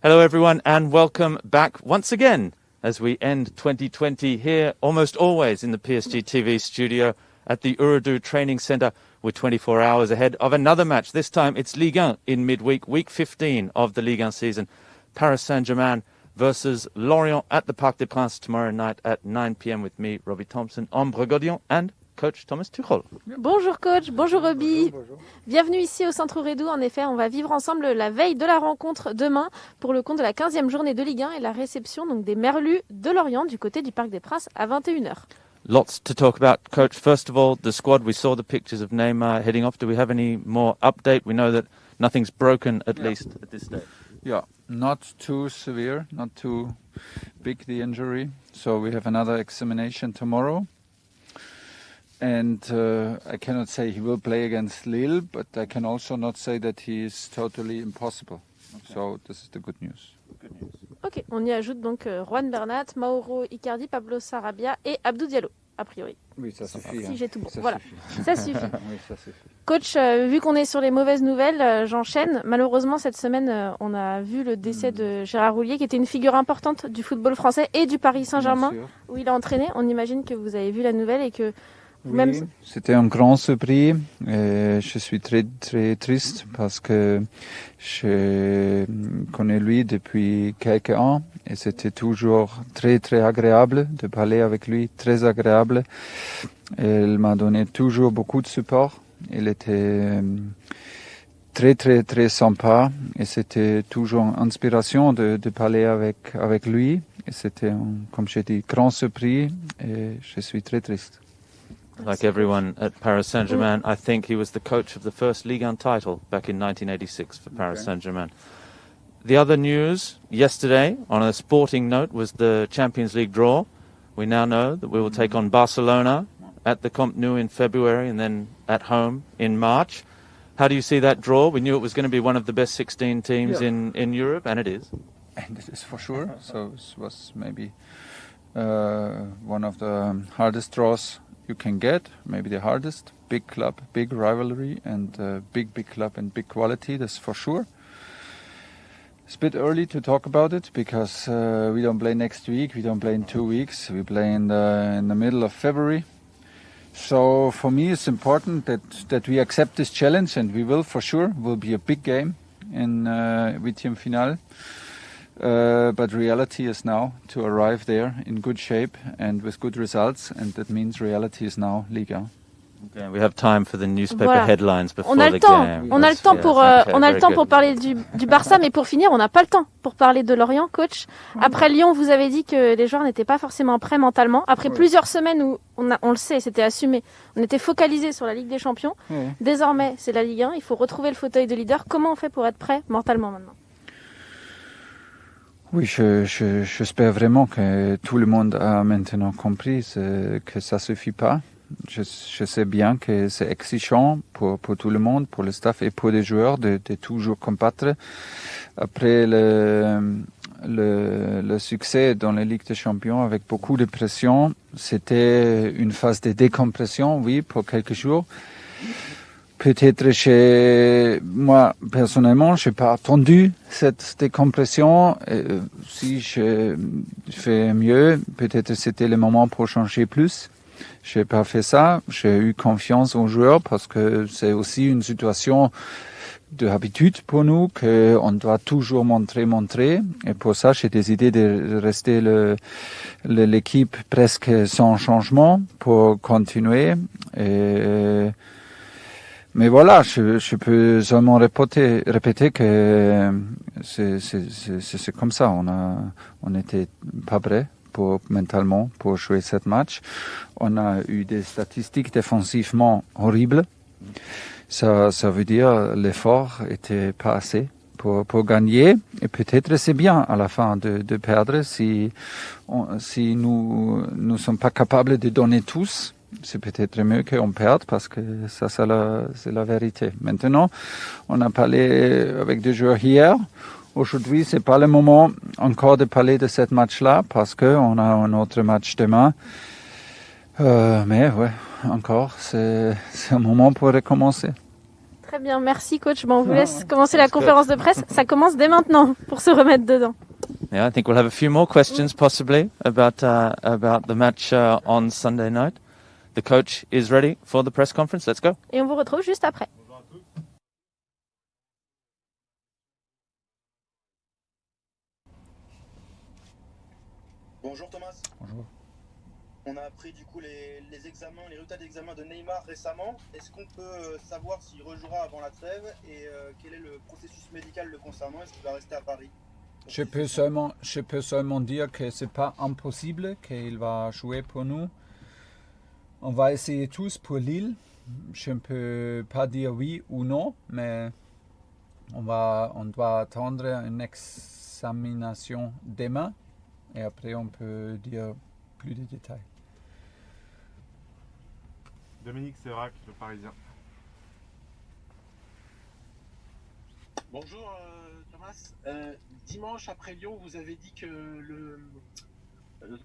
Hello everyone and welcome back once again as we end 2020 here almost always in the PSG TV studio at the Urdu Training Centre. We're 24 hours ahead of another match. This time it's Ligue 1 in midweek, week 15 of the Ligue 1 season. Paris Saint-Germain versus Lorient at the Parc des Princes tomorrow night at 9 p.m. with me, Robbie Thompson, Ambre Godion and Coach Thomas Tuchel. Bonjour coach, bonjour Robbie. Bonjour. Bienvenue ici au Centre Redou. En effet, on va vivre ensemble la veille de la rencontre demain pour le compte de la 15e journée de Ligue 1 et la réception donc des Merlus de Lorient du côté du Parc des Princes à 21h. Lots to talk about, Coach. First of all, the squad. We saw the pictures of Neymar heading off. Do we have any more update? We know that nothing's broken, at least at this stage. Yeah, not too severe, not too big, the injury. So we have another examination tomorrow. And I cannot say he will play against Lille, but I can also not say that he is totally impossible. Okay. So this is the good news. Ok, on y ajoute donc Juan Bernat, Mauro Icardi, Pablo Sarabia et Abdou Diallo, a priori. Oui, ça suffit. Si j'ai tout bon. Ça voilà, suffit. Ça suffit. Oui, ça suffit. Coach, vu qu'on est sur les mauvaises nouvelles, j'enchaîne. Malheureusement, cette semaine, on a vu le décès de Gérard Houllier, qui était une figure importante du football français et du Paris Saint-Germain, où il a entraîné. On imagine que vous avez vu la nouvelle et que oui, c'était un grand surpris. Et je suis très très triste parce que je connais lui depuis quelques ans et c'était toujours très très agréable de parler avec lui, très agréable. Et il m'a donné toujours beaucoup de support. Il était très très très sympa et c'était toujours une inspiration de parler avec lui. Et c'était, comme j'ai dit, grand surpris et je suis très triste. Like everyone at Paris Saint-Germain, I think he was the coach of the first Ligue 1 title back in 1986 for Paris Saint-Germain. The other news yesterday, on a sporting note, was the Champions League draw. We now know that we will take on Barcelona at the Camp Nou in February and then at home in March. How do you see that draw? We knew it was going to be one of the best 16 teams in Europe, and it is. And it is for sure. So it was maybe one of the hardest draws you can get, maybe the hardest. Big club, big rivalry, and big club and big quality, that's for sure. It's a bit early to talk about it because we don't play next week, we don't play in 2 weeks, we play in the middle of February. So for me it's important that we accept this challenge, and we will for sure. It will be a big game in huitième finale. But reality is now to arrive there in good shape and with good results, and that means reality is now Ligue 1. Okay, we have time for the newspaper headlines before on a the le temps. game. On a le temps pour parler du Barça, mais pour finir, on n'a pas le temps pour parler de Lorient, coach. Après Lyon, vous avez dit que les joueurs n'étaient pas forcément prêts mentalement. Après plusieurs semaines où on le sait, c'était assumé. On était focalisé sur la Ligue des Champions. Désormais, c'est la Ligue 1. Il faut retrouver le fauteuil de leader. Comment on fait pour être prêt mentalement maintenant? Oui, j'espère vraiment que tout le monde a maintenant compris que ça suffit pas. Je sais bien que c'est exigeant pour tout le monde, pour le staff et pour les joueurs de toujours combattre. Après le succès dans la Ligue des Champions avec beaucoup de pression, c'était une phase de décompression, oui, pour quelques jours. Peut-être chez moi, personnellement, je n'ai pas attendu cette décompression. Si je fais mieux, peut-être c'était le moment pour changer plus. Je n'ai pas fait ça. J'ai eu confiance aux joueurs parce que c'est aussi une situation de habitude pour nous qu'on doit toujours montrer. Et pour ça, j'ai décidé de rester l'équipe presque sans changement pour continuer. Mais voilà, je peux seulement répéter que c'est comme ça. On n'était pas prêt mentalement pour jouer cette match. On a eu des statistiques défensivement horribles. Ça veut dire l'effort était pas assez pour gagner. Et peut-être c'est bien à la fin de perdre si nous sommes pas capables de donner tous. C'est peut-être mieux qu'on perde parce que ça c'est la vérité. Maintenant, on a parlé avec des joueurs hier. Aujourd'hui, c'est pas le moment encore de parler de cette match-là parce que on a un autre match demain. Mais ouais, encore, c'est un moment pour recommencer. Très Très bien, merci coach. Bon, on vous laisse commencer la conférence de presse. Ça commence dès maintenant pour se remettre dedans. Yeah, I think we'll have a few more questions possibly about the match on Sunday night. The coach is ready for the press conference. Let's go. Et on vous retrouve juste après. Bonjour Thomas. Bonjour. On a appris du coup les résultats d'examen de Neymar récemment. Est-ce qu'on peut savoir s'il rejouera avant la trêve et quel est le processus médical le concernant? Est-ce qu'il va rester à Paris? Je peux seulement dire que c'est pas impossible qu'il va jouer pour nous. On va essayer tous pour Lille. Je ne peux pas dire oui ou non, mais on doit attendre une examination demain et après on peut dire plus de détails. Dominique Sévrac, le Parisien. Bonjour Thomas. Dimanche après Lyon, vous avez dit que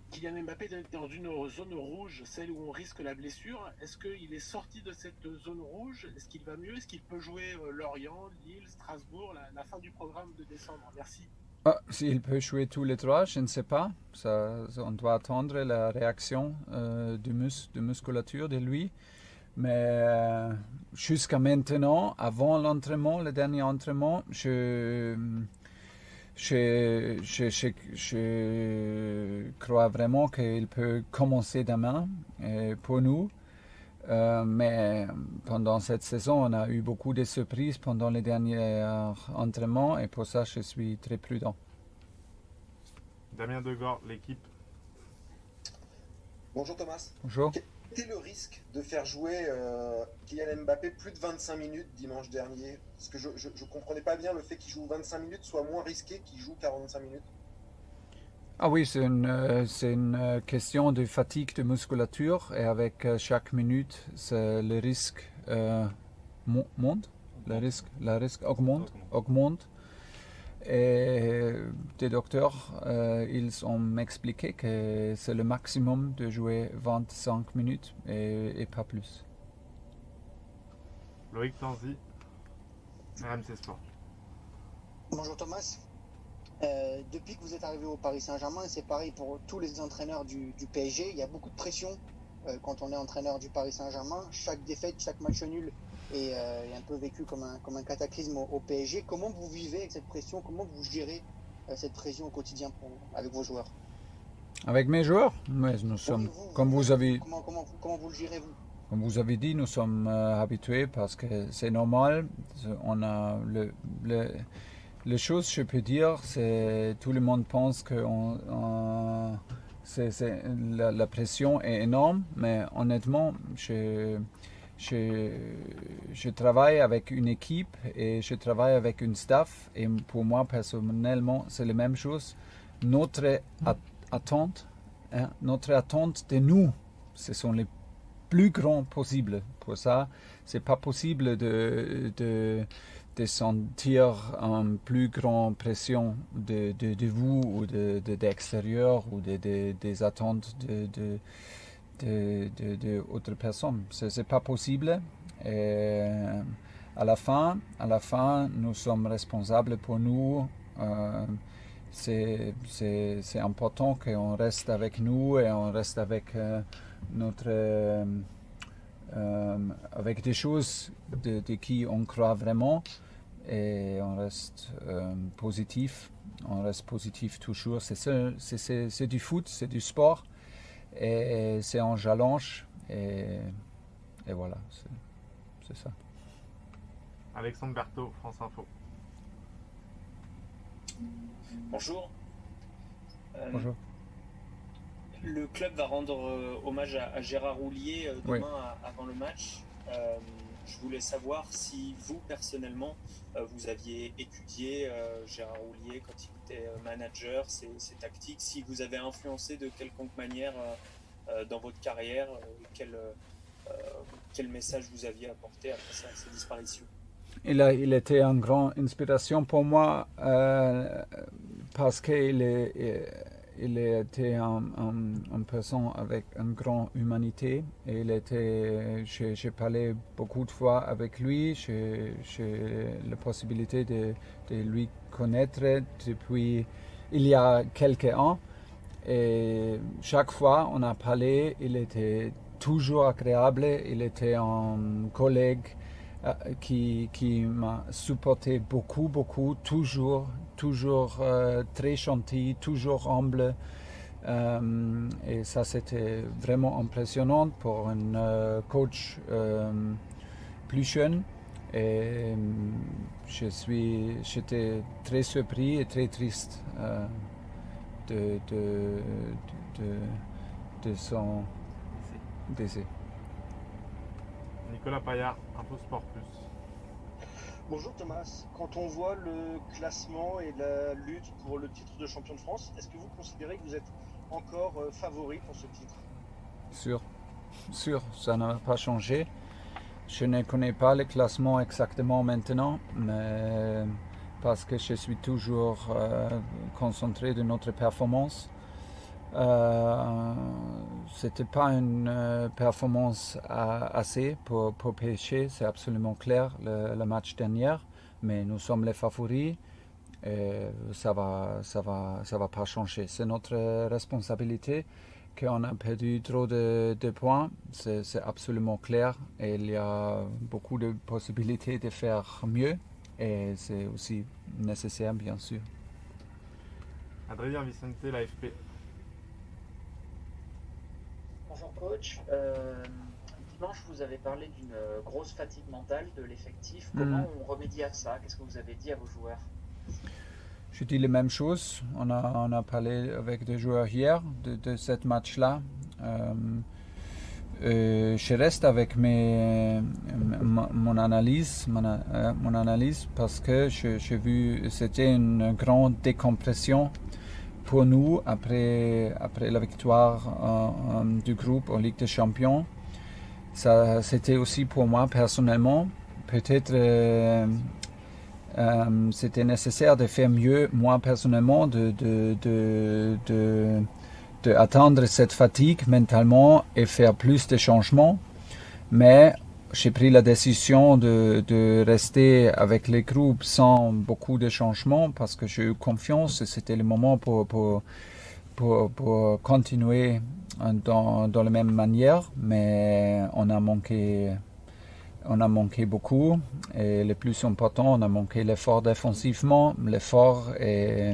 Kylian Mbappé était dans une zone rouge, celle où on risque la blessure. Est-ce qu'il est sorti de cette zone rouge? Est-ce qu'il va mieux? Est-ce qu'il peut jouer Lorient, Lille, Strasbourg, la fin du programme de décembre? Merci. S'il peut jouer tous les trois, je ne sais pas. On doit attendre la réaction de musculature de lui. Mais jusqu'à maintenant, avant l'entraînement, le dernier entraînement, je crois vraiment qu'il peut commencer demain pour nous. Mais pendant cette saison, on a eu beaucoup de surprises pendant les derniers entraînements et pour ça, je suis très prudent. Damien Degord, l'équipe. Bonjour Thomas. Bonjour. Quel était le risque de faire jouer Kylian Mbappé plus de 25 minutes dimanche dernier? Parce que je ne comprenais pas bien le fait qu'il joue 25 minutes soit moins risqué qu'il joue 45 minutes. Ah oui, c'est une question de fatigue de musculature et avec chaque minute, le risque monte, le risque augmente. Et des docteurs, ils ont expliqué que c'est le maximum de jouer 25 minutes et pas plus. Loïc Tanzi, RMC Sport. Bonjour Thomas. Depuis que vous êtes arrivé au Paris Saint-Germain, c'est pareil pour tous les entraîneurs du PSG. Il y a beaucoup de pression quand on est entraîneur du Paris Saint-Germain. Chaque défaite, chaque match nul est un peu vécu comme un cataclysme au PSG. Comment vous vivez avec cette pression? Comment vous gérez cette pression au quotidien avec vos joueurs? Avec mes joueurs, nous sommes, comme vous avez... Comment vous le gérez vous? Comme vous avez dit, nous sommes habitués parce que c'est normal. On a les choses, je peux dire, c'est tout le monde pense que la pression est énorme, mais honnêtement, je travaille avec une équipe et je travaille avec une staff et pour moi personnellement, c'est la même chose. Notre attente de nous, ce sont les plus grands possibles. Pour ça, c'est pas possible de sentir une plus grande pression de vous ou d'extérieur ou des attentes d'autres personnes. C'est pas possible. Et à la fin, nous sommes responsables pour nous. C'est important qu'on reste avec nous et on reste avec avec des choses de qui on croit vraiment et on reste positif. On reste positif toujours. C'est du foot, c'est du sport et c'est un challenge et voilà, c'est ça. Alexandre Berthaud, France Info. Bonjour. Bonjour. Le club va rendre hommage à Gérard Houllier demain avant le match. Je voulais savoir si vous, personnellement, vous aviez étudié Gérard Houllier quand il était manager, ses tactiques, si vous avez influencé de quelconque manière dans votre carrière, quel message vous aviez apporté après sa disparition. Il était une grande inspiration pour moi parce qu'il il était une personne avec une grande humanité. Et j'ai parlé beaucoup de fois avec lui. J'ai la possibilité de lui connaître depuis il y a quelques ans. Et chaque fois on a parlé, il était toujours agréable. Il était un collègue qui m'a supporté beaucoup, toujours très gentil, toujours humble. Et ça, c'était vraiment impressionnant pour un coach plus jeune. Et j'étais très surpris et très triste de son décès. Nicolas Paillard, Info Sport Plus. Bonjour Thomas, quand on voit le classement et la lutte pour le titre de champion de France, est-ce que vous considérez que vous êtes encore favori pour ce titre? Sûr, ça n'a pas changé. Je ne connais pas le classement exactement maintenant, mais parce que je suis toujours concentré de notre performance. C'était pas une performance assez pour PSG, c'est absolument clair le match dernier, mais nous sommes les favoris et ça va pas changer. C'est notre responsabilité qu'on a perdu trop de points, c'est absolument clair et il y a beaucoup de possibilités de faire mieux et c'est aussi nécessaire bien sûr. Adrien Vicente, l'AFP. Bonjour coach, dimanche vous avez parlé d'une grosse fatigue mentale de l'effectif. Comment on remédie à ça? Qu'est-ce que vous avez dit à vos joueurs? Je dis les mêmes choses. On a parlé avec des joueurs hier de ce match-là. Je reste avec mon analyse parce que j'ai vu c'était une grande décompression pour nous après la victoire du groupe en Ligue des Champions. Ça, c'était aussi pour moi personnellement. Peut-être c'était nécessaire de faire mieux, moi personnellement, de atteindre cette fatigue mentalement et faire plus de changements. Mais j'ai pris la décision de rester avec les groupes sans beaucoup de changements parce que j'ai eu confiance et c'était le moment pour continuer dans la même manière. Mais on a manqué beaucoup et le plus important, on a manqué l'effort défensivement, l'effort et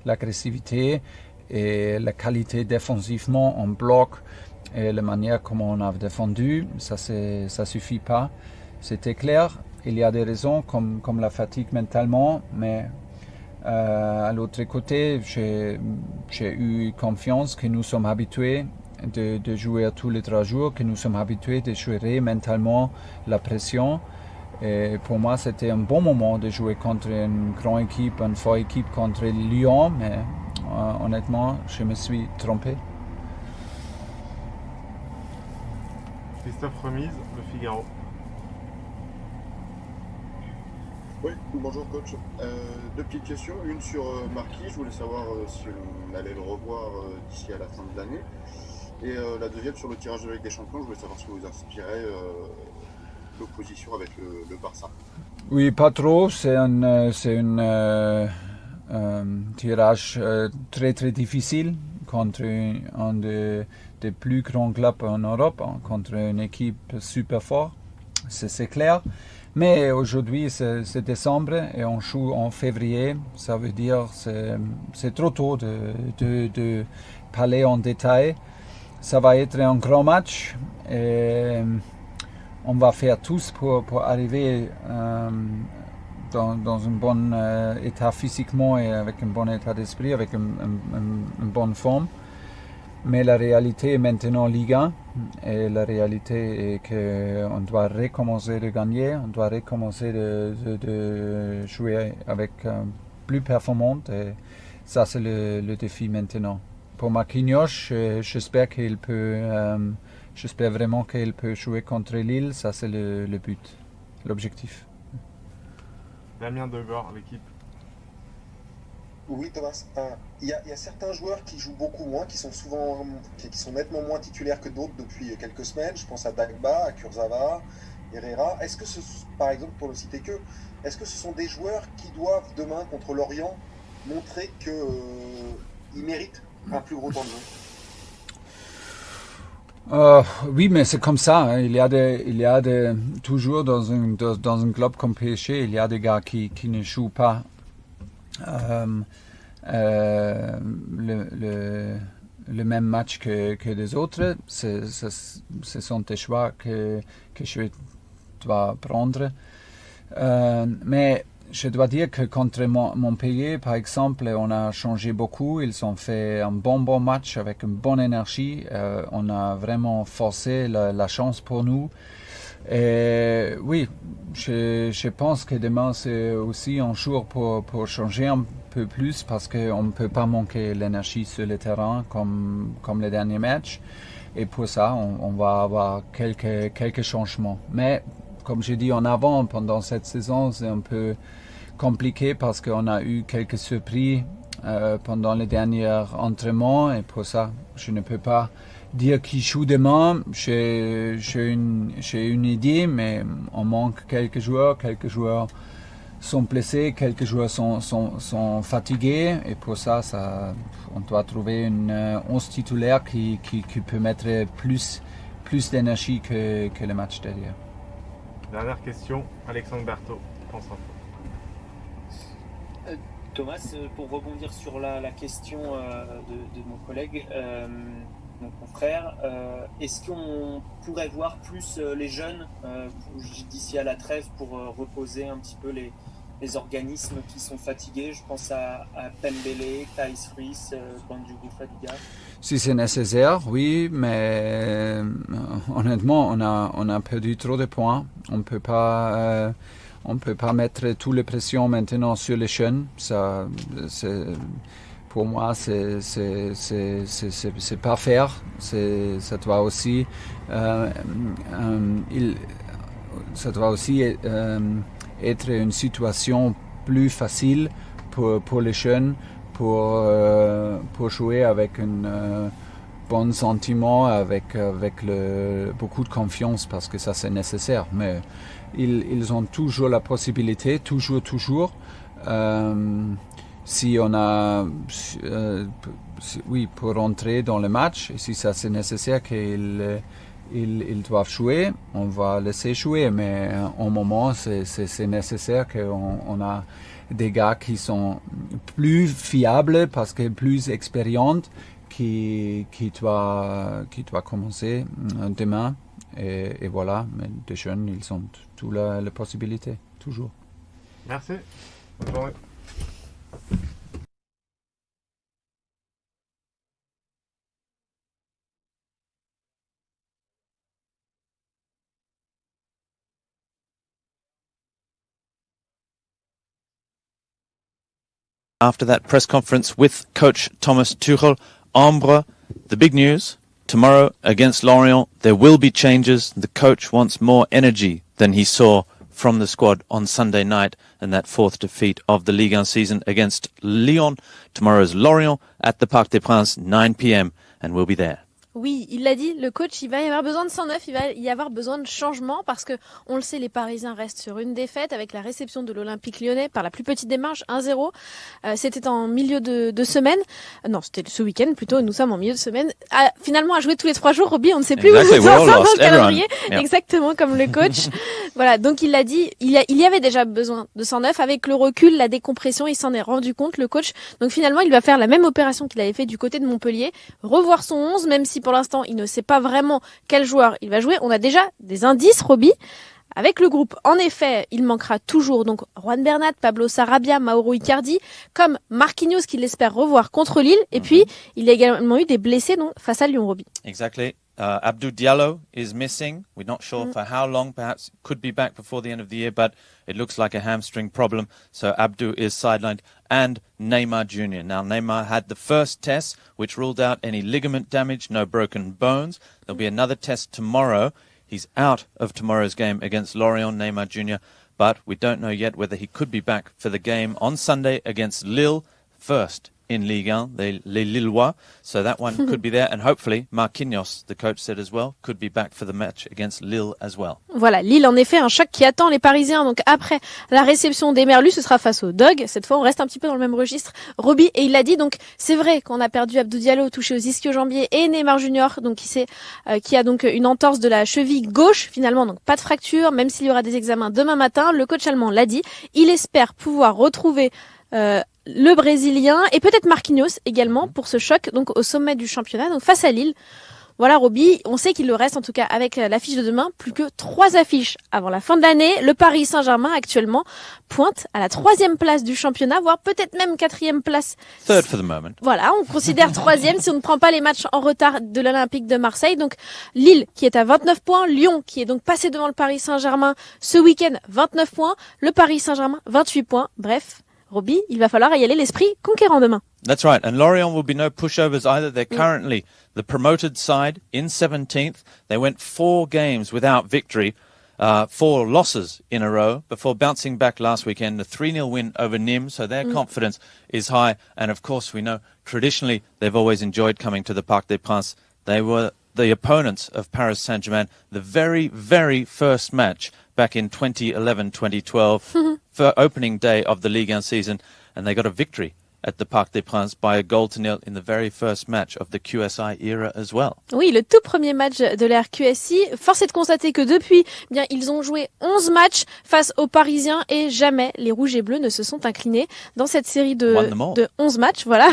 l'agressivité et la qualité défensivement en bloc et la manière comment on a défendu, ça suffit pas. C'était clair, il y a des raisons comme la fatigue mentalement, mais à l'autre côté, j'ai eu confiance que nous sommes habitués de jouer tous les 3 jours, que nous sommes habitués de gérer mentalement la pression. Et pour moi, c'était un bon moment de jouer contre une grande équipe, une forte équipe contre Lyon, mais honnêtement, je me suis trompé. Christophe Remise, Le Figaro. Oui, bonjour coach. 2 petites questions. Une sur Marquis, je voulais savoir si on allait le revoir d'ici à la fin de l'année. Et la deuxième sur le tirage de la Ligue des Champions, je voulais savoir si vous inspirait l'opposition avec le Barça. Oui, pas trop. C'est un tirage très très difficile contre un des plus grands clubs en Europe, contre une équipe super forte, c'est clair. Mais aujourd'hui c'est décembre et on joue en février, ça veut dire c'est trop tôt de parler en détail. Ça va être un grand match et on va faire tous pour arriver dans un bon état physiquement et avec un bon état d'esprit, avec une bonne forme. Mais la réalité est maintenant Ligue 1 et la réalité est qu'on doit recommencer de gagner, on doit recommencer de jouer avec plus performante et ça c'est le défi maintenant. Pour Marquinhos, j'espère vraiment qu'il peut jouer contre Lille, ça c'est le but, l'objectif. Damien Degor, l'équipe. Oui, Thomas. Il y a certains joueurs qui jouent beaucoup moins, qui sont nettement moins titulaires que d'autres depuis quelques semaines. Je pense à Dagba, à Kurzawa, Herrera. Est-ce que par exemple, pour ne citer que, est-ce que ce sont des joueurs qui doivent demain contre Lorient montrer qu'ils méritent un plus gros temps de jeu? Oui, mais c'est comme ça. Hein. Il y a toujours dans un club comme PSG, il y a des gars qui ne jouent pas le même match que les autres. Ce sont des choix que je dois prendre. Mais je dois dire que contre Montpellier, par exemple, on a changé beaucoup. Ils ont fait un bon match avec une bonne énergie. On a vraiment forcé la chance pour nous. Et oui, je pense que demain c'est aussi un jour pour changer un peu plus parce qu'on ne peut pas manquer l'énergie sur le terrain comme les derniers matchs. Et pour ça, on va avoir quelques changements. Mais comme j'ai dit en avant, pendant cette saison, c'est un peu compliqué parce qu'on a eu quelques surprises pendant les derniers entraînements. Et pour ça, je ne peux pas dire qui joue demain. J'ai une idée, mais on manque quelques joueurs sont blessés, quelques joueurs sont fatigués, et pour ça, on doit trouver une 11 titulaire qui peut mettre plus d'énergie que le match derrière. Dernière question, Alexandre Berthaud, France Info. Thomas, pour rebondir sur la question de mon collègue, mon confrère, est-ce qu'on pourrait voir plus les jeunes d'ici à la trêve pour reposer un petit peu les organismes qui sont fatigués? Je pense à Pembele, Thais Fries, Bandjougou Fadiga. Si c'est nécessaire, oui, mais honnêtement, on a perdu trop de points. On peut pas mettre toute la pression maintenant sur les jeunes. Ça, pour moi, c'est pas faire. Ça doit aussi être une situation plus facile pour les jeunes, pour jouer avec un bon sentiment, avec beaucoup de confiance, parce que ça c'est nécessaire. Mais ils ont toujours la possibilité, toujours. Si on a, pour entrer dans le match, et si ça c'est nécessaire qu'ils doivent jouer, on va laisser jouer. Mais au moment, c'est nécessaire qu'on a des gars qui sont plus fiables parce que plus expérientes, qui doit commencer demain. Et voilà, mais des jeunes, ils ont toutes les possibilités, toujours. Merci. Bonne journée. After that press conference with coach Thomas Tuchel, Ambre, the big news, tomorrow against Lorient, there will be changes. The coach wants more energy than he saw from the squad on Sunday night and that fourth defeat of the Ligue 1 season against Lyon. Tomorrow's Lorient at the Parc des Princes, 9 p.m. and we'll be there. Oui, il l'a dit, le coach, il va y avoir besoin de 109, il va y avoir besoin de changement parce que, on le sait, les Parisiens restent sur une défaite avec la réception de l'Olympique Lyonnais par la plus petite démarche, 1-0. C'était en milieu de semaine. Non, c'était ce week-end plutôt, nous sommes en milieu de semaine. Finalement, à jouer tous les 3 jours, Roby, on ne sait plus où nous sommes dans le calendrier. Yeah. Exactement comme le coach. Voilà, donc il l'a dit, il y avait déjà besoin de 109. Avec le recul, la décompression, il s'en est rendu compte, le coach. Donc finalement, il va faire la même opération qu'il avait fait du côté de Montpellier, revoir son 11, même si pour l'instant, il ne sait pas vraiment quel joueur il va jouer. On a déjà des indices, Roby, avec le groupe. En effet, il manquera toujours donc Juan Bernat, Pablo Sarabia, Mauro Icardi, comme Marquinhos qu'il espère revoir contre Lille. Et puis, il y a également eu des blessés face à Lyon, Roby. Exactly. Abdou Diallo is missing. We're not sure for how long. Perhaps could be back before the end of the year, but it looks like a hamstring problem. So Abdou is sidelined, and Neymar Jr. Now, Neymar had the first test, which ruled out any ligament damage, no broken bones. There'll be another test tomorrow. He's out of tomorrow's game against Lorient, Neymar Jr., but we don't know yet whether he could be back for the game on Sunday against Lille. first in Ligue 1, les Lillois. So that one could be there. And hopefully, Marquinhos, the coach said as well, could be back for the match against Lille as well. Voilà, Lille, en effet, un choc qui attend les Parisiens. Donc après la réception des Merlus, ce sera face aux Dogs. Cette fois, on reste un petit peu dans le même registre. Roby, et il l'a dit, donc c'est vrai qu'on a perdu Abdou Diallo, touché aux ischio-jambiers, et Neymar Junior, donc qui a donc une entorse de la cheville gauche, finalement, donc pas de fracture, même s'il y aura des examens demain matin. Le coach allemand l'a dit. Il espère pouvoir retrouver le Brésilien et peut-être Marquinhos également pour ce choc donc au sommet du championnat, donc face à Lille. Voilà, Roby, on sait qu'il le reste en tout cas avec l'affiche de demain, plus que 3 affiches avant la fin de l'année. Le Paris Saint-Germain actuellement pointe à la 3e place du championnat, voire peut-être même 4e place. Third for the moment. Voilà, on considère 3e si on ne prend pas les matchs en retard de l'Olympique de Marseille. Donc Lille qui est à 29 points, Lyon qui est donc passé devant le Paris Saint-Germain ce week-end, 29 points, le Paris Saint-Germain 28 points. Bref, Roby, il va falloir y aller l'esprit conquérant demain. That's right. And Lorient will be no pushovers either. They're currently the promoted side in 17th. They went 4 games without victory, 4 losses in a row before bouncing back last weekend, a 3-0 win over Nîmes. So their confidence is high. And of course, we know traditionally they've always enjoyed coming to the Parc des Princes. They were the opponents of Paris Saint-Germain, the very, very first match back in 2011-2012, for opening day of the Ligue 1 season, and they got a victory at the Parc des Princes by a 0-0 in the very first match of the QSI era as well. Oui, le tout premier match de l'ère QSI. Force est de constater que depuis, bien, ils ont joué 11 matchs face aux Parisiens et jamais les Rouges et Bleus ne se sont inclinés dans cette série de 11 matchs. Voilà.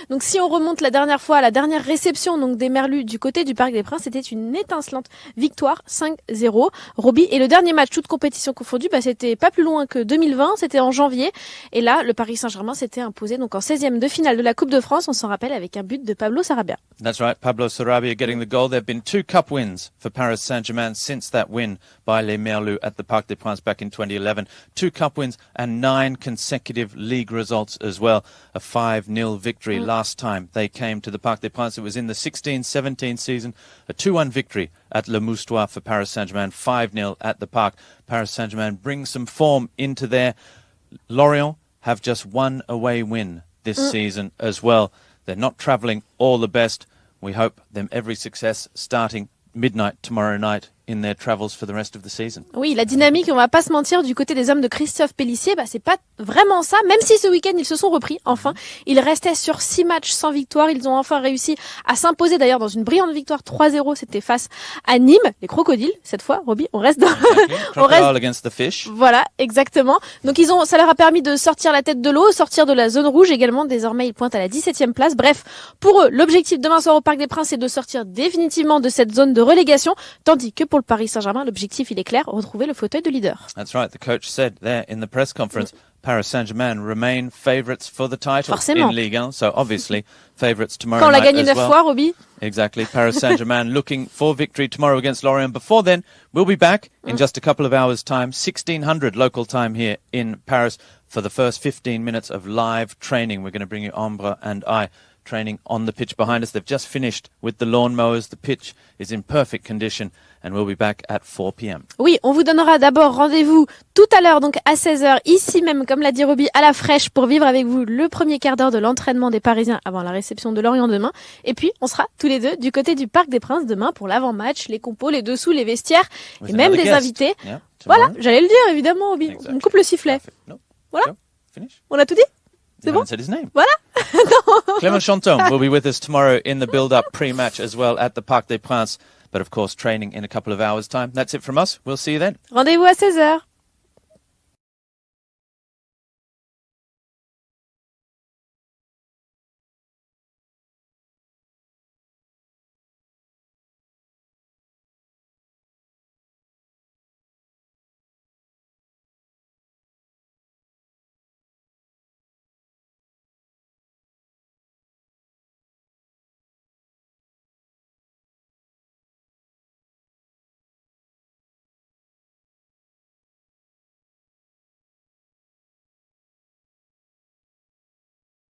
Donc si on remonte la dernière fois à la dernière réception donc des Merlus du côté du Parc des Princes, c'était une étincelante victoire 5-0. Roby, et le dernier match, toute compétition confondue, c'était pas plus loin que 2020, c'était en janvier. Et là, le Paris Saint-Germain s'était imposé donc en 16e de finale de la Coupe de France, on s'en rappelle, avec un but de Pablo Sarabia. That's right, Pablo Sarabia getting the goal. There have been 2 cup wins for Paris Saint-Germain since that win by Les Merlus at the Parc des Princes back in 2011. 2 cup wins and 9 consecutive league results as well. A 5-0 victory last time they came to the Parc des Princes. It was in the 16-17 season. A 2-1 victory at Le Moustoir for Paris Saint-Germain. 5-0 at the Parc. Paris Saint-Germain brings some form into there. Lorient have just 1 away win this season as well. They're not travelling all the best. We hope them every success starting midnight tomorrow night in their travels for the rest of the season. Oui, la dynamique, on va pas se mentir, du côté des hommes de Christophe Pélissier, c'est pas vraiment ça, même si ce week-end ils se sont repris, enfin. Ils restaient sur 6 matchs sans victoire, ils ont enfin réussi à s'imposer d'ailleurs dans une brillante victoire 3-0, c'était face à Nîmes, les crocodiles, cette fois, Roby, on reste dans Crocodile against the fish. Voilà, exactement. Donc ça leur a permis de sortir la tête de l'eau, sortir de la zone rouge également, désormais ils pointent à la 17e place. Bref, pour eux, l'objectif demain soir au Parc des Princes, c'est de sortir définitivement de cette zone de relégation, tandis que pour le Paris Saint-Germain, l'objectif, il est clair, retrouver le fauteuil de leader. That's right. The coach said there in the press conference, Paris Saint-Germain remain favourites for the title in Ligue 1. So obviously, favourites tomorrow night as well. Quand on l'a gagné 9 fois, Roby. Exactly. Paris Saint-Germain looking for victory tomorrow against Lorient. Before then, we'll be back in just a couple of hours' time, 1600 local time here in Paris for the first 15 minutes of live training. We're going to bring you Ambre and I training on the pitch behind us. They've just finished with the lawnmowers. The pitch is in perfect condition. And we'll be back at 4 p.m. Oui, on vous donnera d'abord rendez-vous tout à l'heure, donc à 16h, ici même, comme l'a dit Roby, à la fraîche, pour vivre avec vous le premier quart d'heure de l'entraînement des Parisiens avant la réception de Lorient demain. Et puis, on sera tous les deux du côté du Parc des Princes demain pour l'avant-match, les compos, les dessous, les vestiaires, et même des invités. Yeah, voilà, j'allais le dire, évidemment, Roby. Exactly. On me coupe le sifflet. No. Voilà. On a tout dit? C'est bon? Said his name. Voilà. Clément Chantôme will be with us tomorrow in the build-up pre-match as well at the Parc des Princes. But of course, training in a couple of hours' time. That's it from us. We'll see you then. Rendez-vous à 16h.